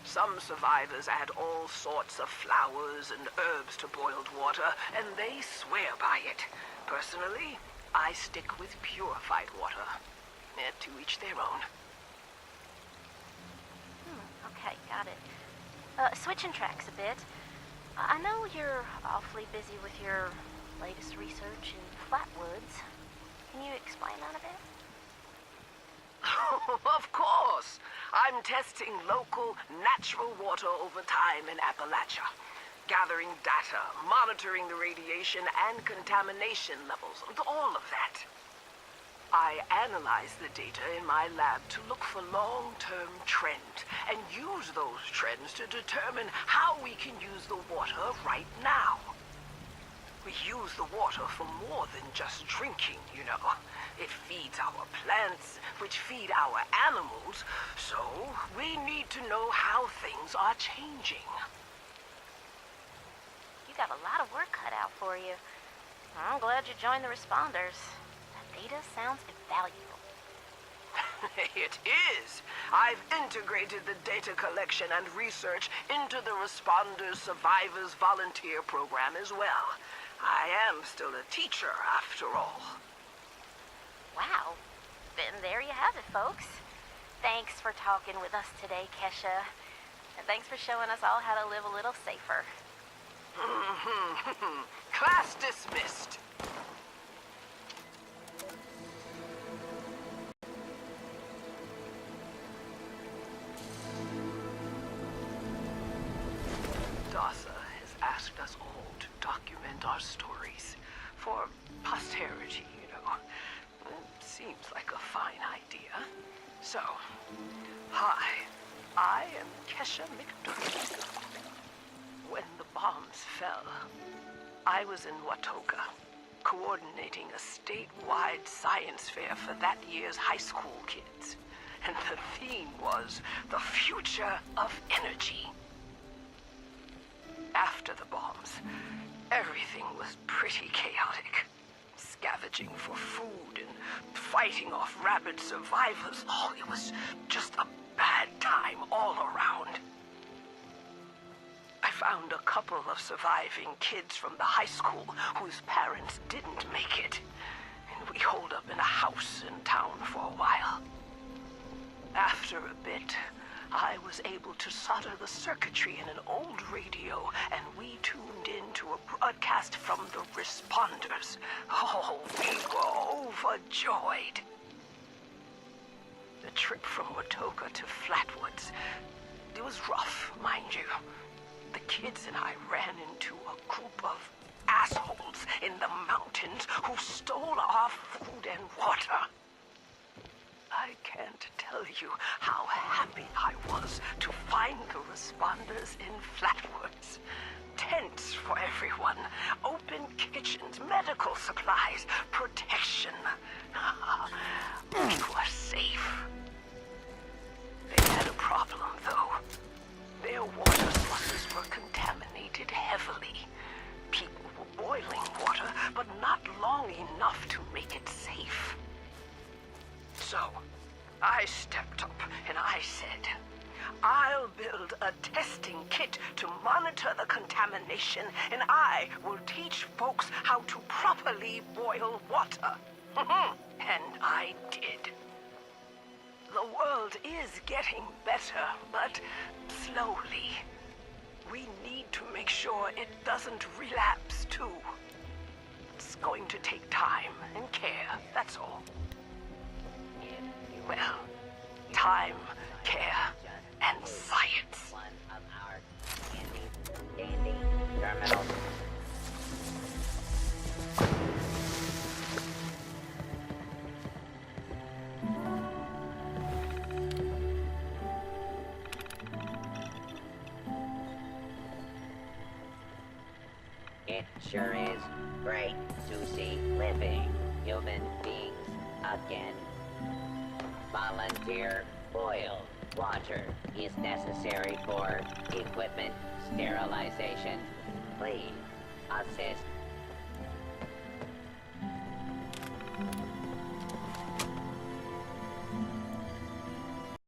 Some survivors add all sorts of flowers and herbs to boiled water, and they swear by it. Personally, I stick with purified water. To each their own. Okay, got it. Switching tracks a bit. I know you're awfully busy with your latest research in flatwoods. Can you explain that a bit? Of course! I'm testing local, natural water over time in Appalachia. Gathering data, monitoring the radiation and contamination levels, all of that. I analyze the data in my lab to look for long-term trends and use those trends to determine how we can use the water right now. We use the water for more than just drinking, you know. It feeds our plants, which feed our animals, so we need to know how things are changing. You got a lot of work cut out for you. I'm glad you joined the responders. Data sounds invaluable. It is. I've integrated the data collection and research into the Responders Survivors Volunteer Program as well. I am still a teacher, after all. Wow. Then there you have it, folks. Thanks for talking with us today, Kesha. And thanks for showing us all how to live a little safer. Class dismissed. Has asked us all to document our stories for posterity, you know. It seems like a fine idea. So, hi, I am Kesha McDermott. When the bombs fell, I was in Watoka, coordinating a statewide science fair for that year's high school kids. And the theme was the future of energy. After the bombs, everything was pretty chaotic. Scavenging for food and fighting off rabid survivors. Oh, it was just a bad time all around. I found a couple of surviving kids from the high school whose parents didn't make it. And we holed up in a house in town for a while. After a bit, I was able to solder the circuitry in an old radio, and we tuned in to a broadcast from the responders. Oh, we were overjoyed. The trip from Watoka to Flatwoods, it was rough, mind you. The kids and I ran into a group of assholes in the mountains who stole our food and water. I can't tell you how happy I was to find the responders in Flatwoods. Tents for everyone, open kitchens, medical supplies, protection. We were safe. They had a problem, though. Their water sources were contaminated heavily. People were boiling water, but not long enough to make it safe. So, I stepped up and I said, I'll build a testing kit to monitor the contamination, and I will teach folks how to properly boil water. And I did. The world is getting better, but slowly. We need to make sure it doesn't relapse, too. It's going to take time and care, that's all. Well, time, care, and science. One of our dandy terminals. It sure is great to see living human beings again. Volunteer boiled water is necessary for equipment sterilization. Please assist